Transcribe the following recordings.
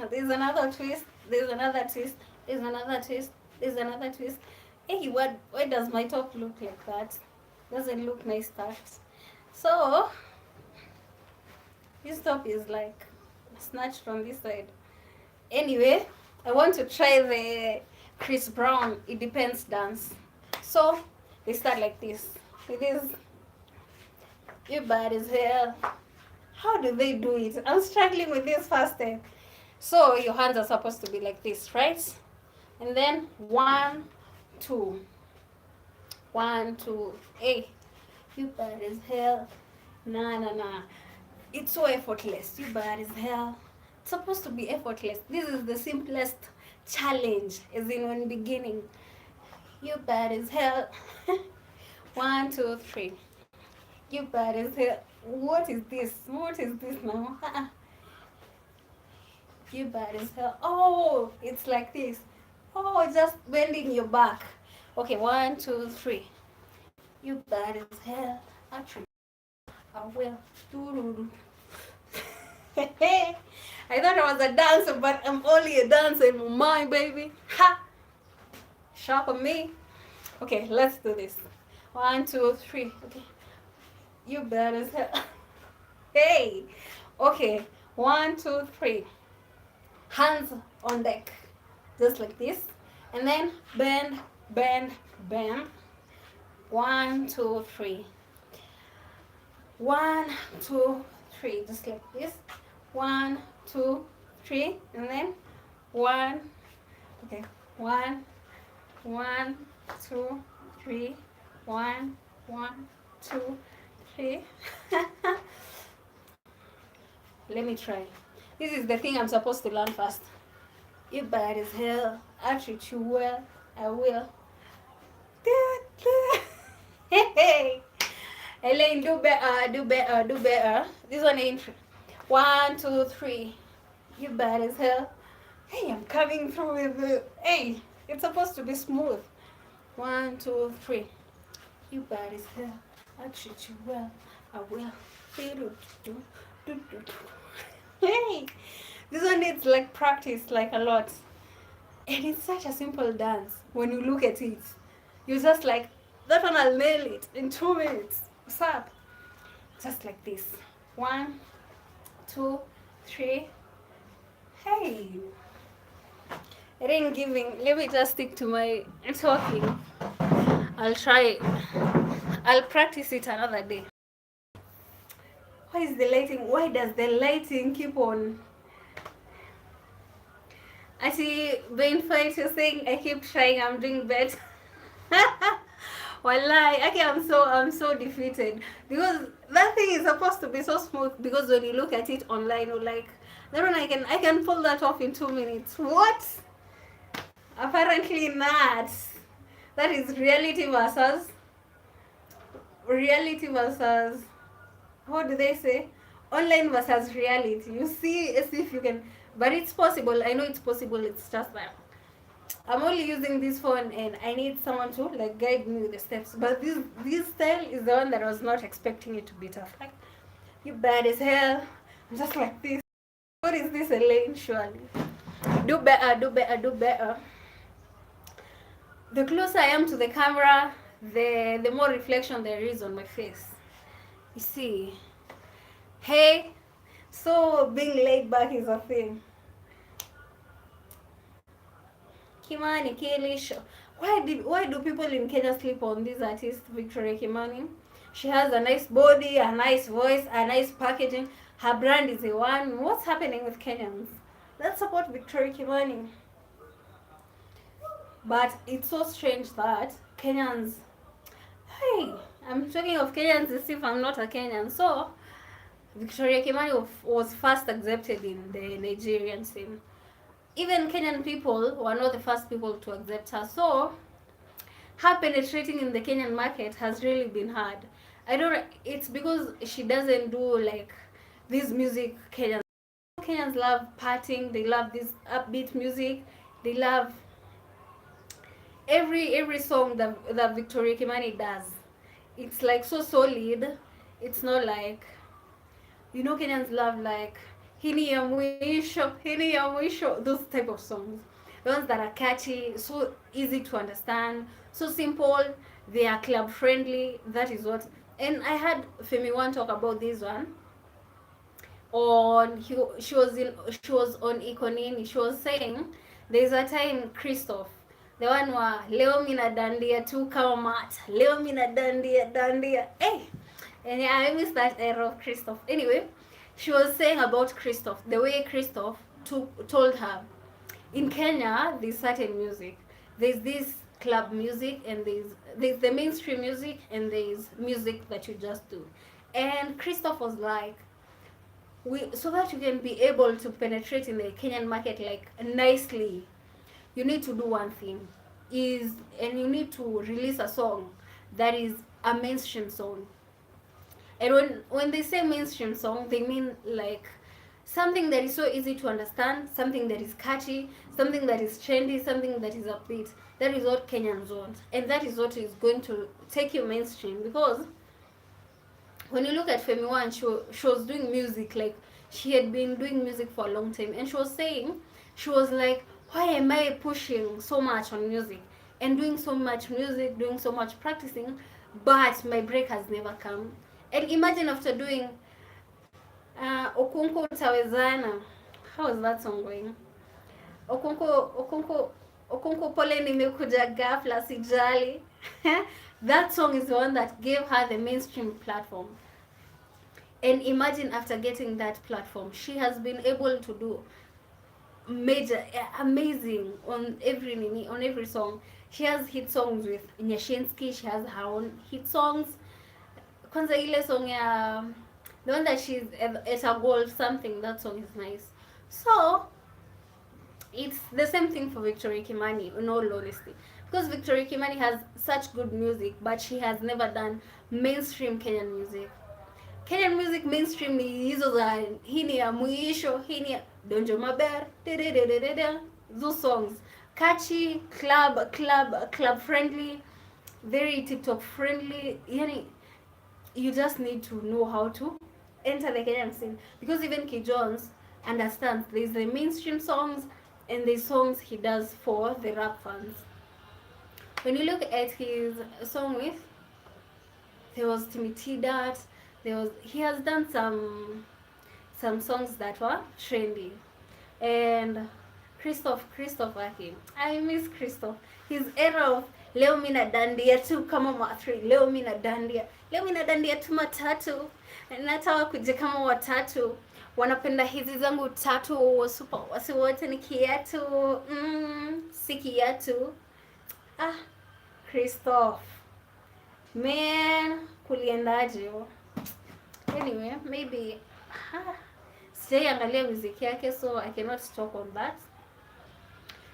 There's another twist. There's another twist. There's another twist. There's another twist. Hey, what? Why does my top look like that? Doesn't look nice, that. So this top is like snatched from this side. Anyway, I want to try the Chris Brown It Depends dance. So they start like this. It is, you bad as hell. How do they do it? I'm struggling with this first step. So your hands are supposed to be like this, right? And then 1, 2, 1, 2. Hey, you bad as hell. Nah. It's so effortless. You bad as hell. It's supposed to be effortless. This is the simplest challenge, as in when beginning. You bad as hell. 1, 2, 3. You bad as hell. What is this? What is this now? You bad as hell. Oh, it's like this. Oh, just bending your back. Okay, 1, 2, 3. You bad as hell. Actually, I will. I thought I was a dancer, but I'm only a dancer in my mind, baby. Ha! Sharp on me. Okay, let's do this. 1, 2, 3. Okay. You bad as hell. Hey. Okay. 1, 2, 3. Hands on deck. Just like this. And then bend, bend, bend. 1, 2, 3. 1, 2, 3. Just like this. 1, 2, 3. And then 1. Okay. 1, 1, 2, 3. 1, 1, 2, 3. Let me try. This is the thing I'm supposed to learn first. You bad as hell. I'll treat you well. I will. Hey, Elaine, do better, do better, do better. This one ain't. 1, 2, 3. You bad as hell. Hey, I'm coming through with it. Hey, it's supposed to be smooth. 1, 2, 3. You bad as hell. I'll treat you well. I will. Hey, this one needs like practice, like a lot. And it's such a simple dance. When you look at it, you're just like, that one I'll nail it in 2 minutes. What's up? Just like this. 1, 2, 3. Hey. It ain't giving. Let me just stick to my talking. I'll try. I'll practice it another day. Why is the lighting? Why does the lighting keep on? I see being fight, you're saying I keep trying, I'm doing better. Wallahi, okay, I'm so defeated. Because that thing is supposed to be so smooth, because when you look at it online, you're like, that one I can pull that off in 2 minutes. What? Apparently not. That is reality versus what do they say? Online versus reality. You see as if you can, but it's possible. I know it's possible. It's just that I'm only using this phone and I need someone to like guide me with the steps. But this style is the one that I was not expecting it to be tough. Like, you bad as hell. I'm just like this. What is this, Elaine? Surely. Do better, do better, do better. The closer I am to the camera, the more reflection there is on my face. You see. Hey, so being laid back is a thing. Kimani, Kilisho. Why do people in Kenya sleep on this artist, Victoria Kimani? She has a nice body, a nice voice, a nice packaging. Her brand is a one. What's happening with Kenyans? Let's support Victoria Kimani. But it's so strange that Kenyans... Hey, I'm talking of Kenyans as if I'm not a Kenyan. So, Victoria Kimani was first accepted in the Nigerian scene. Even Kenyan people were not the first people to accept her. So, her penetrating in the Kenyan market has really been hard. It's because she doesn't do like this music Kenyans love partying, they love this upbeat music, they love every song that Victoria Kimani does. It's like so solid. It's not like, Kenyans love like hini ya mwisho, hini ya mwisho, those type of songs. The ones that are catchy, so easy to understand, so simple, they are club friendly. That is what. And I had Femi One talk about this one on she was on Ikonini. She was saying there's a time Christoph, the one wa leo mina dandia tu kama mat, leo mina dandia hey, and yeah, I miss that era of Christoph. Anyway, she was saying about Christoph, the way Christoph told her in Kenya there's certain music, there's this club music, and there's the mainstream music, and there's music that you just do. And Christoph was like, so that you can be able to penetrate in the Kenyan market like nicely, you need to do one thing, and you need to release a song that is a mainstream song. And when they say mainstream song, they mean like something that is so easy to understand, something that is catchy, something that is trendy, something that is upbeat. That is what Kenyans want, and that is what is going to take you mainstream. Because when you look at Femi One, she was doing music, like she had been doing music for a long time, and she was saying, she was like, why am I pushing so much on music and doing so much music, doing so much practicing, but my break has never come. And imagine after doing Okunko Tawezana, how is that song going? Okunko pole nimekuja ghafla sijali. That song is the one that gave her the mainstream platform. And imagine after getting that platform, she has been able to do amazing on every song. She has hit songs with Nyashinsky, she has her own hit songs. Kwanza ile song ya the one that she's at a goal something, that song is nice. So it's the same thing for Victoria Kimani, in all honesty. Because Victoria Kimani has such good music, but she has never done mainstream Kenyan music. Kenyan music mainstream ni hizo za hini ya mwisho, hini ya donjo maber, those songs. Catchy, club friendly, very TikTok friendly. Yani, you just need to know how to enter the Kenyan scene. Because even K. Jones understands there's the mainstream songs and the songs he does for the rap fans. When you look at his song with, there was Timmy T Dat, he has done some songs that were trendy. And Christoph Aki, I miss Christoph. His era of leo mina dandia tu kama ma3, leo mina dandia tu matatu, nataka kuje kama watatu, wanapenda hizi zangu tatu, super wasi wote ni kiatu, si kiatu. Christoph, man, kuliendaje? Anyway, maybe sijaiangalia music yake, so I cannot talk on that.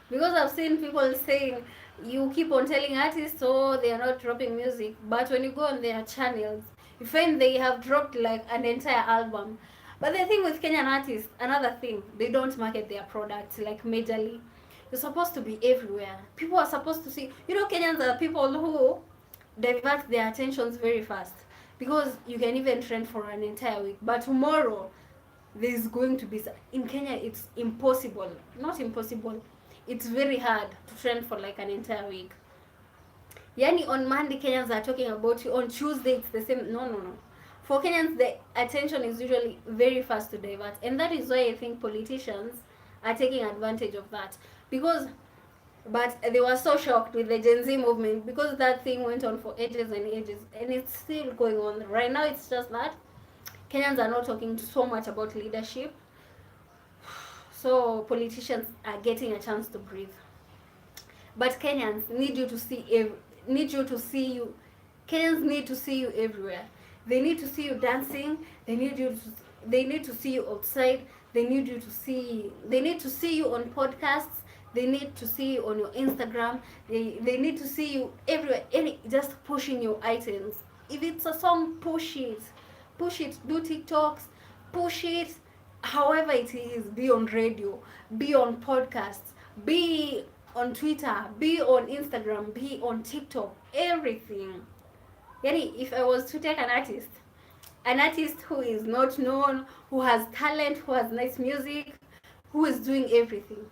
Because I've seen people saying you keep on telling artists, oh, they are not dropping music, but when you go on their channels, you find they have dropped like an entire album. But the thing with Kenyan artists, another thing, they don't market their products like majorly. You're supposed to be everywhere. People are supposed to see. You know, Kenyans are people who divert their attentions very fast. Because you can even trend for an entire week. But tomorrow, there's going to be... In Kenya, it's impossible. Not impossible. It's very hard to trend for like an entire week. Yani on Monday, Kenyans are talking about you. On Tuesday, it's the same. No. For Kenyans, the attention is usually very fast to divert. And that is why I think politicians are taking advantage of that. But they were so shocked with the Gen Z movement because that thing went on for ages and ages, and it's still going on. Right now, it's just that Kenyans are not talking so much about leadership, so politicians are getting a chance to breathe. But Kenyans need you to see Kenyans need to see you everywhere. They need to see you dancing. They need to see you outside. They need to see you on podcasts. They need to see you on your Instagram. They need to see you everywhere. Just pushing your items. If it's a song, push it. Do TikToks. Push it. However it is. Be on radio. Be on podcasts. Be on Twitter. Be on Instagram. Be on TikTok. Everything. Yani, if I was to take an artist, an artist who is not known, who has talent, who has nice music, who is doing everything.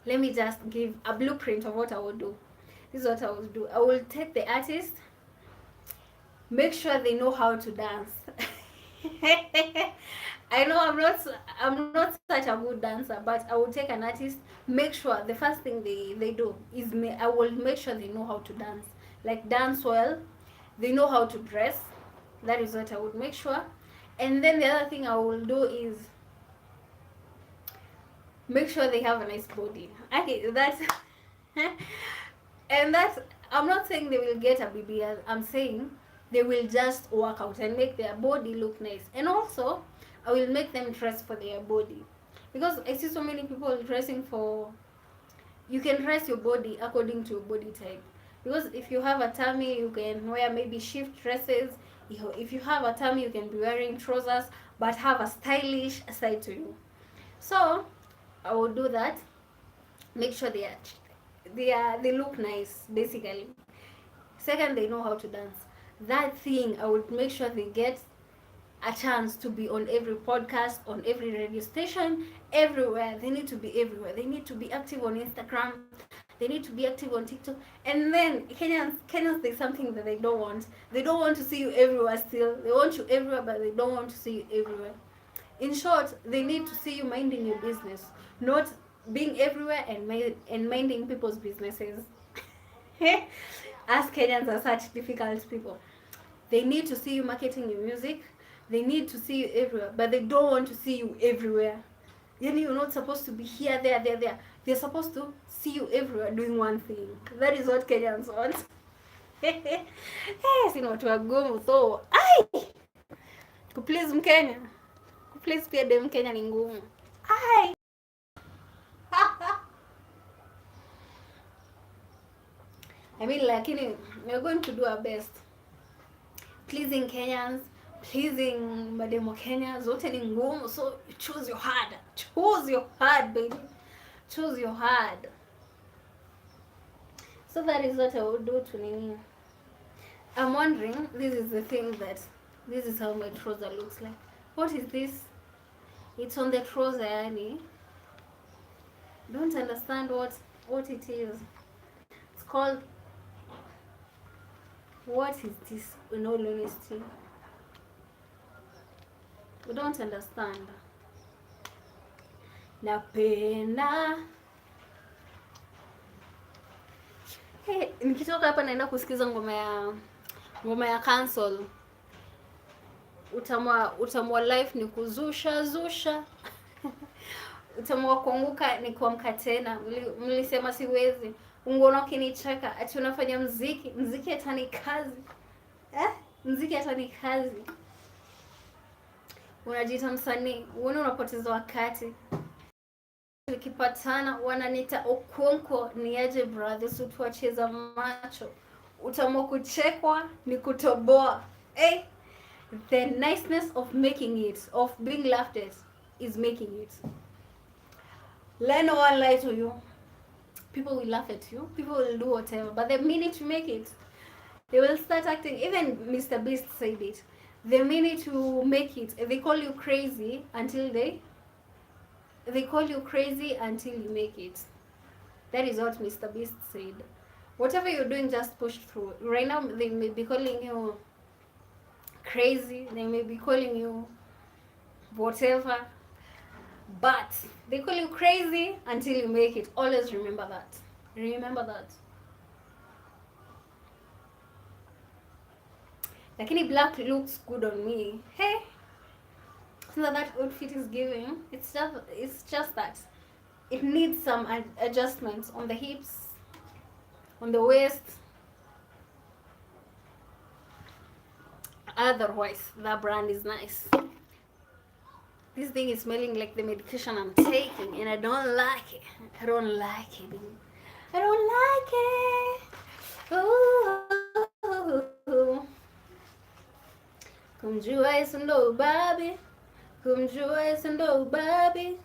Let me just give a blueprint of what I will do. This is what I will do. I will take the artist, make sure they know how to dance. I know I'm not such a good dancer, but I will take an artist, make sure the first thing they do is I will make sure they know how to dance. Like dance well, they know how to dress. That is what I would make sure. And then the other thing I will do is make sure they have a nice body. Okay, that's and that's, I'm not saying they will get a BBL. I'm saying they will just work out and make their body look nice. And also, I will make them dress for their body, because I see so many people dressing for. You can dress your body according to your body type. Because if you have a tummy, you can wear maybe shift dresses. If you have a tummy, you can be wearing trousers, but have a stylish side to you. So I will do that. Make sure they look nice, basically. Second, they know how to dance. That thing, I would make sure they get a chance to be on every podcast, on every radio station, everywhere. They need to be everywhere. They need to be active on Instagram. They need to be active on TikTok. And then Kenyans, there's something that they don't want. They don't want to see you everywhere still. They want you everywhere, but they don't want to see you everywhere. In short, they need to see you minding your business, not being everywhere and minding people's businesses. Us Kenyans are such difficult people. They need to see you marketing your music. They need to see you everywhere, but they don't want to see you everywhere. You're not supposed to be here, there. They're supposed to see you everywhere doing one thing. That is what Kenyans want. Si watu wagumu so. Ai! Kuplease Mkenya. Kuplease pia dem Mkenya ni ngumu. Ai! I mean, lakini we're going to do our best. Pleasing Kenyans, pleasing mademo Kenya, zote ni ngumu, so choose your hard. Choose your hard, baby. Choose your hard. So that is what I would do to Nini. I'm wondering, this is the thing this is how my trouser looks like. What is this? It's on the trouser, yani. Don't understand what it is. It's called, what is this, in all honesty? We don't understand. Napenda. Hey, nikitoka hapa naenda kusikiza ngoma ya cancel. Utamwa life ni kuzusha. Utamwa kuanguka ni kuamka tena. Mlisema siwezi. Ungono kinicheka ati unafanya mziki hata ni kazi. Mziki hata ni kazi. Unajiita msanii, unapoteza wakati. Tukipatana wananiita Okonko, ni aje brothers, utuacheza macho. Utamwa kuchekwa ni kutoboa. The niceness of making it, of being laughed at, is making it. Let no one lie to you. People will laugh at you. People will do whatever. But the minute you make it, they will start acting. Even Mr. Beast said it. The minute you make it, they call you crazy until they call you crazy until you make it. That is what Mr. Beast said. Whatever you're doing, just push through. Right now, they may be calling you crazy. They may be calling you whatever. But they call you crazy until you make it. Always remember that. Remember that. Lakini black looks good on me. Hey, so that outfit is giving. It's just that it needs some adjustments on the hips, on the waist. Otherwise, that brand is nice. This thing is smelling like the medication I'm taking, and I don't like it. I don't like it. I don't like it. Ooh. Kumjua Yesu ndo ubabi. Kumjua Yesu ndo ubabi.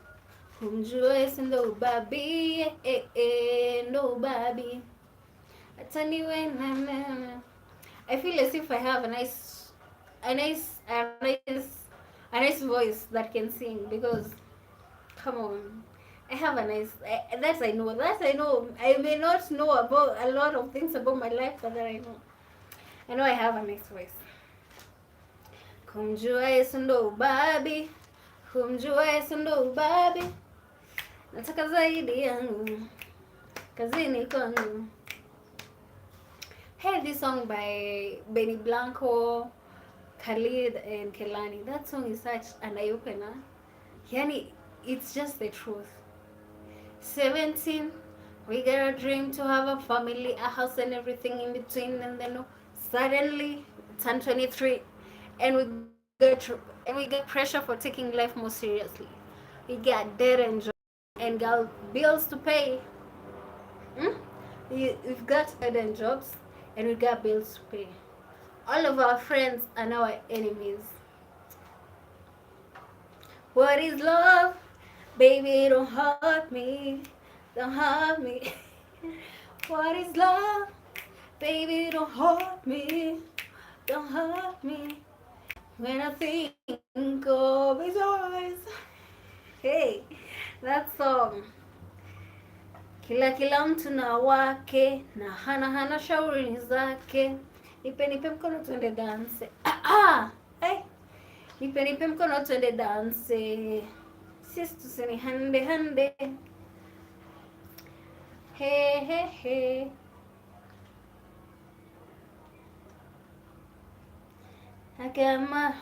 Kumjua Yesu ndo ubabi. Ndo ubabi. Ataniwe na. I feel as if I have a nice a nice voice that can sing, because come on, I have a nice, that I know. I may not know about a lot of things about my life, but that I know I have a nice voice. Kumjua Yesu ndo ubabi, kumjua Yesu ndo ubabi, nataka zaidi yangu kazini kwangu. Hey, this song by Benny Blanco, Khalid and Kelani. That song is such an eye-opener. Yani, it's just the truth. 17, we got a dream to have a family, a house and everything in between, and then suddenly turn 23, and we get pressure for taking life more seriously. We got debt and jobs and got bills to pay. We've got debt and jobs and we got bills to pay. All of our friends are now our enemies. What is love? Baby, don't hurt me. Don't hurt me. What is love? Baby, don't hurt me. Don't hurt me. When I think of his eyes. Hey, that song. Kila mtu na wake na hana shauri zake. Nipe mkono tuende dance. Hey. Nipe mkono tuende dance. Sisi tusini hande. Hey. I got my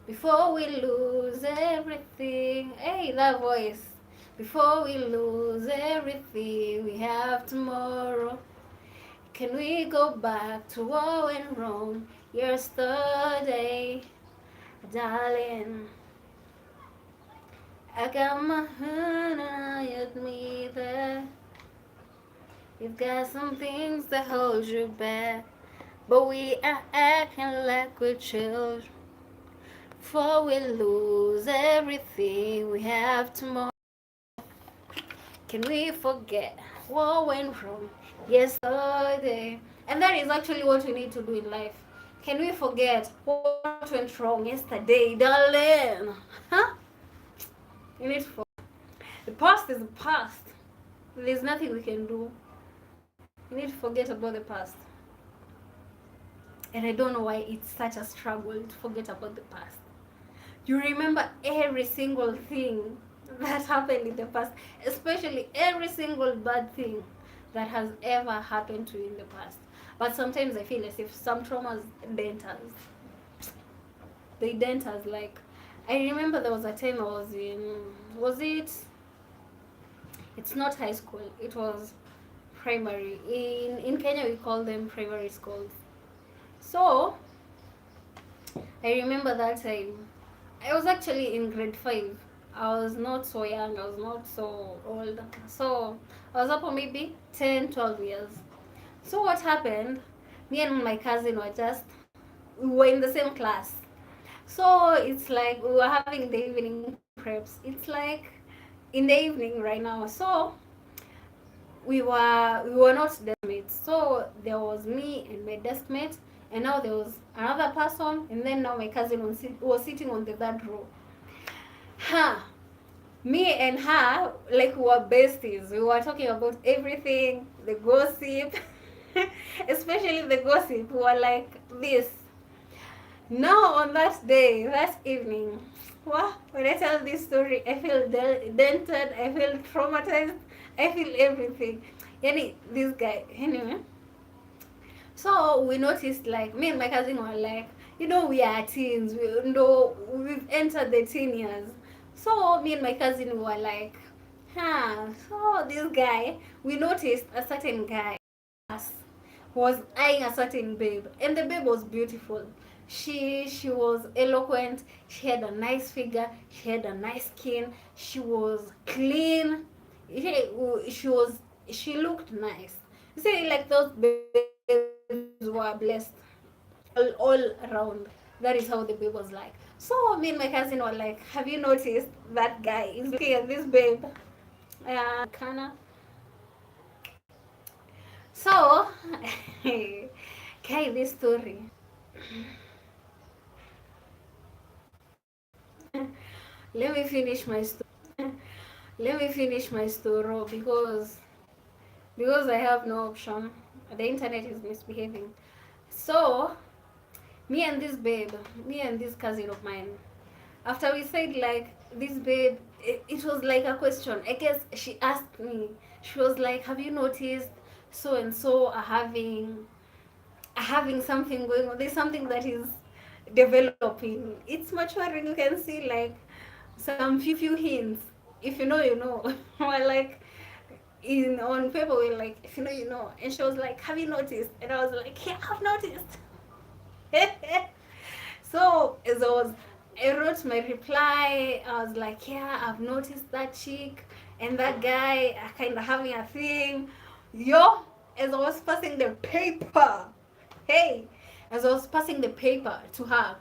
before we lose everything. Hey, that voice. Before we lose everything, we have tomorrow. Can we go back to what went wrong yesterday, darling? I got my hand and I admit that you've got some things that hold you back, but we are acting like we're children. Before we lose everything, we have tomorrow. Can we forget what went wrong yesterday? And that is actually what we need to do in life. Can we forget what went wrong yesterday, darling? Huh? You need to forget. The past is the past. There's nothing we can do. You need to forget about the past. And I don't know why it's such a struggle to forget about the past. You remember every single thing that happened in the past, especially every single bad thing that has ever happened to you in the past. But sometimes I feel as if some traumas dent us. They dent us. Like, I remember there was a time I was in, it's not high school, it was primary. In Kenya we call them primary schools. So I remember that time I was actually in grade 5. I was not so young, I was not so old. So I was up for maybe 10, 12 years. So what happened, me and my cousin we were in the same class. So it's like we were having the evening preps. It's like in the evening right now. So we were not deskmates. So there was me and my deskmate, and now there was another person, and then now my cousin was sitting on the third row. Me and her, like, we were besties. We were talking about everything, the gossip, especially the gossip. We were like this. Now on that day, that evening, when I tell this story, I feel dented, I feel traumatized, I feel everything. This guy, anyway. So we noticed, like, me and my cousin were like, we are teens, we've entered the teen years. So me and my cousin were like, so this guy, we noticed a certain guy was eyeing a certain babe, and the babe was beautiful. She was eloquent, she had a nice figure, she had a nice skin, she was clean, she looked nice. You see, like, those babes were blessed all around. That is how the babe was like. So me and my cousin were like, have you noticed that guy is looking at this babe? Kana. So, okay, this story. Let me finish my let me finish my story because I have no option. The internet is misbehaving. So, me and this cousin of mine, after we said like this babe, it was like a question. I guess she asked me. She was like, "Have you noticed so and so are having something going on? There's something that is developing. It's maturing. You can see like some few hints. If you know, you know." We're like in on paper. We're like, "If you know, you know." And she was like, "Have you noticed?" And I was like, "Yeah, I've noticed." So as I wrote my reply, I was like, "Yeah, I've noticed that chick and that guy are kind of having a thing." Yo, as I was passing the paper, hey, as I was passing the paper to her,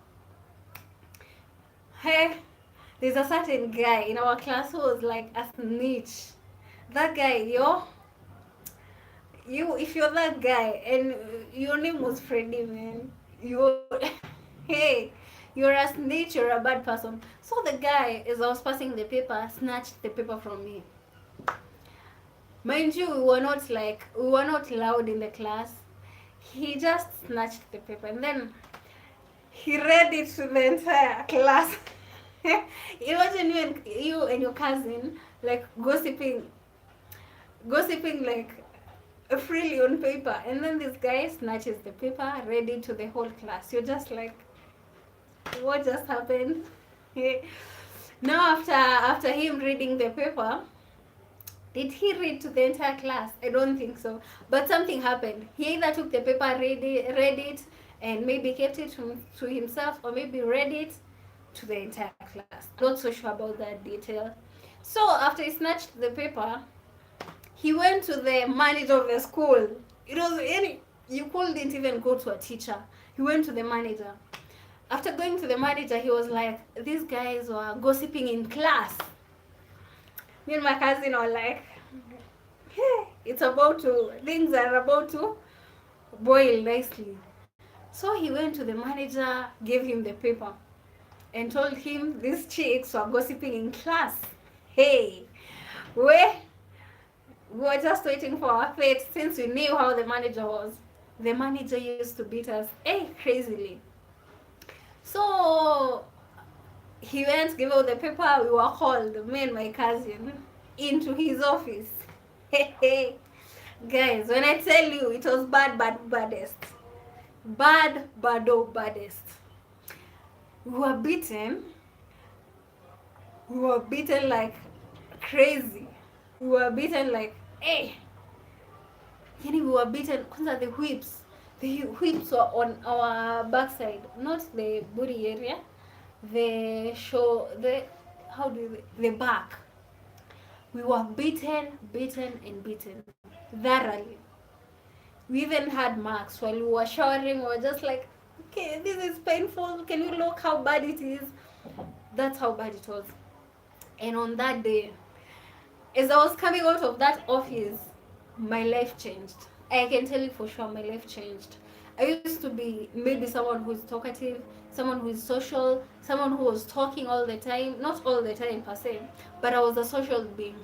hey, there's a certain guy in our class who was like a snitch. That guy, yo, if you're that guy and your name was Freddy, man, you, hey, you're a snitch, you're a bad person. So the guy, as I was passing the paper, snatched the paper from me. Mind you, we were not loud in the class. He just snatched the paper and then he read it to the entire class. Imagine you and your cousin like gossiping like freely on paper, and then this guy snatches the paper, read it to the whole class. You're just like, what just happened? Now after him reading the paper, did he read to the entire class? I don't think so. But something happened. He either took the paper, read it, and maybe kept it to himself, or maybe read it to the entire class. Not so sure about that detail. So after he snatched the paper, he went to the manager of the school. It was any you couldn't even go to a teacher. He went to the manager. After going to the manager, he was like, "These guys were gossiping in class." Me and my cousin were like, "Hey, things are about to boil nicely." So he went to the manager, gave him the paper, and told him these chicks were gossiping in class. Hey, we were just waiting for our fate since we knew how the manager was. The manager used to beat us, crazily. So he went, gave out the paper. We were called, me and my cousin, into his office. Guys, when I tell you, it was baddest. Baddest. We were beaten. We were beaten like crazy. We were beaten like, we were beaten. Kwanza the whips. The whips were on our backside, not the booty area. The back. We were beaten and beaten thoroughly. We even had marks while we were showering. We were just like, okay, this is painful. Can you look how bad it is? That's how bad it was. And on that day, as I was coming out of that office, my life changed. I can tell you for sure, my life changed. I used to be maybe someone who is talkative, someone who is social, someone who was talking all the time. Not all the time per se, but I was a social being.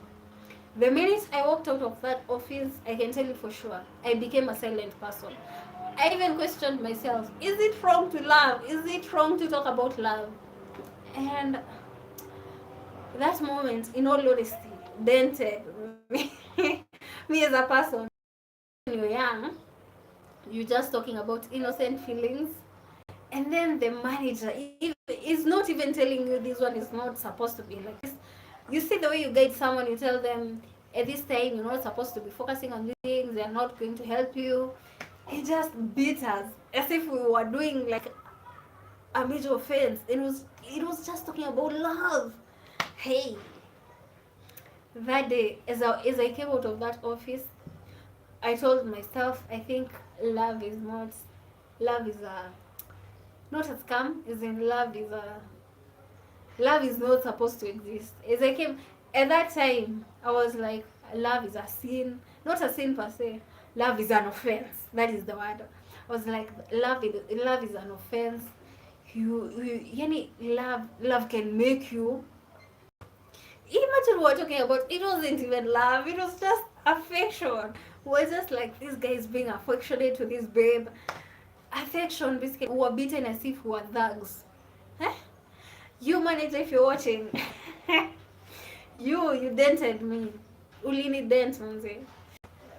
The minute I walked out of that office, I can tell you for sure, I became a silent person. I even questioned myself, is it wrong to love? Is it wrong to talk about love? And that moment, in all honesty, dented me, me as a person. When you're young, you're just talking about innocent feelings, and then the manager is not even telling you this one is not supposed to be like this. You see the way you guide someone, you tell them at this time you're not supposed to be focusing on these things, they're not going to help you. He just beat us as if we were doing like a major offense. It was just talking about love. Hey, that day, as I came out of that office, I told myself, I think love is a not a scam. As in, love is not supposed to exist. As I came at that time, I was like, love is a sin, not a sin per se, love is an offense. That is the word. I was like, love is an offense. Yani love can make you. Imagine what we're talking about. It wasn't even love. It was just affection. We're just like, this guy is being affectionate to this babe. Affection, basically. We were beaten as if we were thugs. Huh? You manager, if you're watching. you dented me. Ulini dent manze.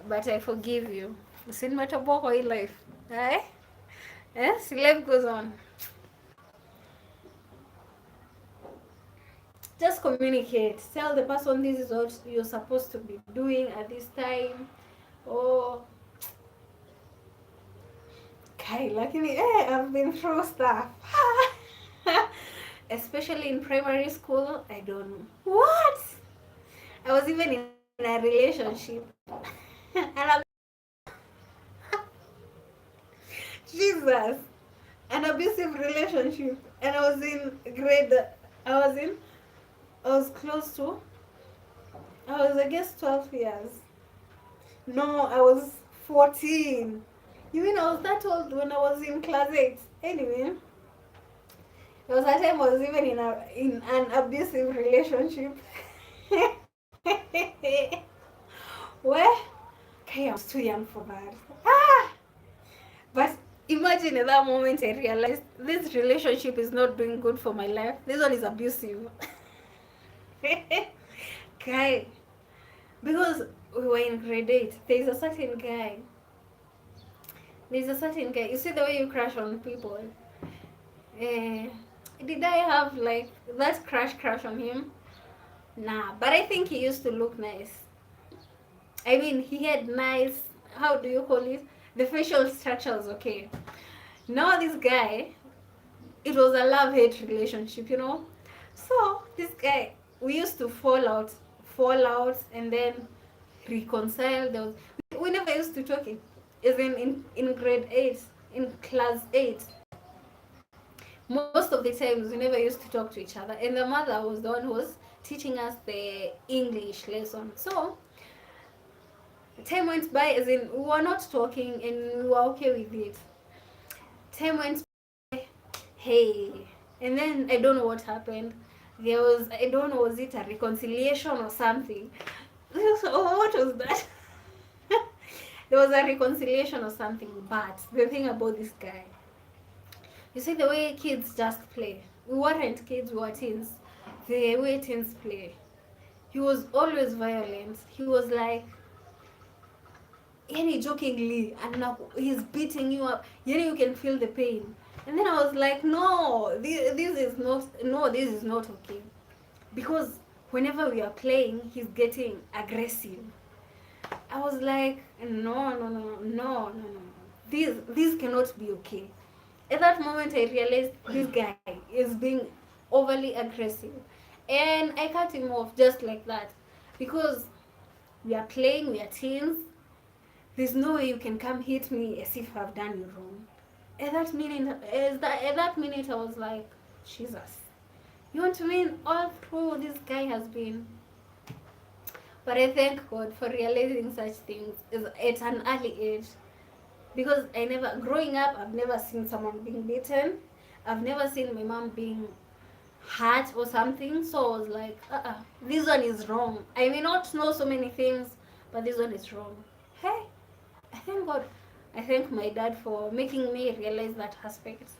But I forgive you. Usinimetoboa hii life. Eh? Yes, life goes on. Just communicate. Tell the person this is what you're supposed to be doing at this time. Oh, Kai, lakini I've been through stuff. Especially in primary school, I don't know. What? I was even in a relationship. And Jesus, an abusive relationship. And I was in grade, I was close to, I guess 12 years. No, I was 14. You mean I was that old when I was in class 8? Anyway, there was a time I was even in an abusive relationship. Where? Okay, I was too young for that. But imagine at that moment I realized this relationship is not doing good for my life. This one is abusive. Guy, because we were in grade 8, there's a certain guy. You see the way you crush on people. Did I have like that crush on him? Nah, but I think he used to look nice. I mean, he had nice, how do you call it? The facial structure was okay. Now this guy, it was a love-hate relationship, you know? So this guy, we used to fall out, and then reconcile. We never used to talk. Is in grade 8, in class 8. Most of the times we never used to talk to each other, and the mother was the one who was teaching us the English lesson. So time went by, as in we were not talking and we were okay with it. Time went by, hey, and then I don't know what happened. There was, I don't know, was it a reconciliation or something? So what was that? There was a reconciliation or something. But the thing about this guy, you see the way kids just play. We weren't kids, we were teens. The way teens play. He was always violent. He was like, yani jokingly, and now he's beating you up. Yani you can feel the pain. And then I was like, no, this is not okay. Because whenever we are playing, he's getting aggressive. I was like, no. This cannot be okay. At that moment, I realized this guy is being overly aggressive. And I cut him off just like that. Because we are playing, we are teens. There's no way you can come hit me as if I've done you wrong. At that minute, I was like, Jesus. You want to mean all through this guy has been. But I thank God for realizing such things at an early age. Because growing up, I've never seen someone being beaten. I've never seen my mom being hurt or something. So I was like, this one is wrong. I may not know so many things, but this one is wrong. Hey, I thank God. I thank my dad for making me realize that aspect.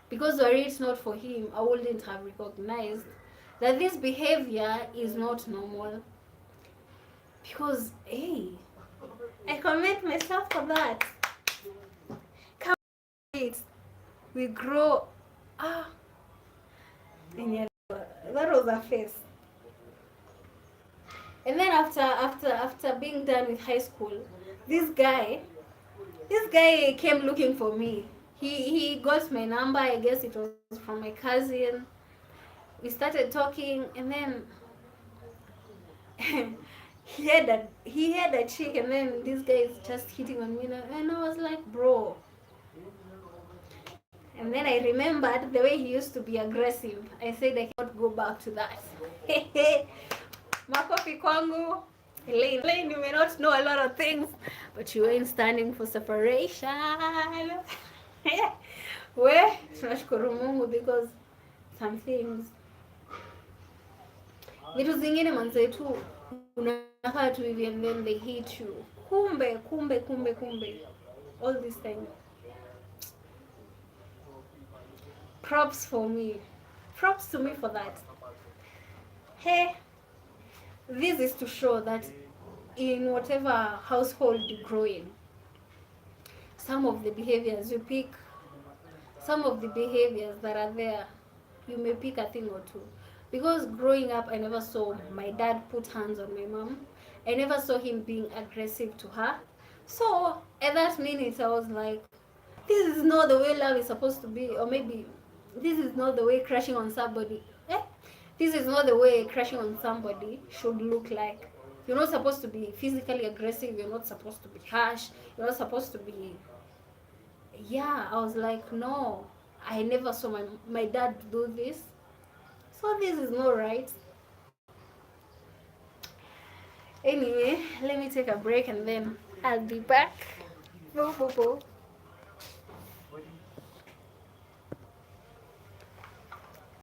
Because were it not for him, I wouldn't have recognized that this behavior is not normal. Because, hey, I commend myself for that. Come on, we grow. That was a face. And then after being done with high school, this guy came looking for me. He got my number. I guess it was from my cousin. We started talking, and then he had a chick, and then this guy is just hitting on me, and I was like, bro. And then I remembered the way he used to be aggressive. I said I cannot go back to that. Makofi kwangu. Elaine, you may not know a lot of things, but you ain't standing for separation. We tunashukuru Mungu because some things, vitu zingine manzetu unakaa tu hivi and then they hate you. Kumbe all this time. Props for me. Props to me for that. Hey, this is to show that in whatever household you grow in, some of the behaviors you pick, some of the behaviors that are there, you may pick a thing or two. Because growing up, I never saw my dad put hands on my mom. I never saw him being aggressive to her. So at that minute, I was like, this is not the way love is supposed to be. Or maybe this is not the way crashing on somebody. This is not the way crashing on somebody should look like. You're not supposed to be physically aggressive. You're not supposed to be harsh. You're not supposed to be. Yeah, I was like, no, I never saw my dad do this. So this is not right. Anyway, let me take a break and then I'll be back. Boo, boo, boo.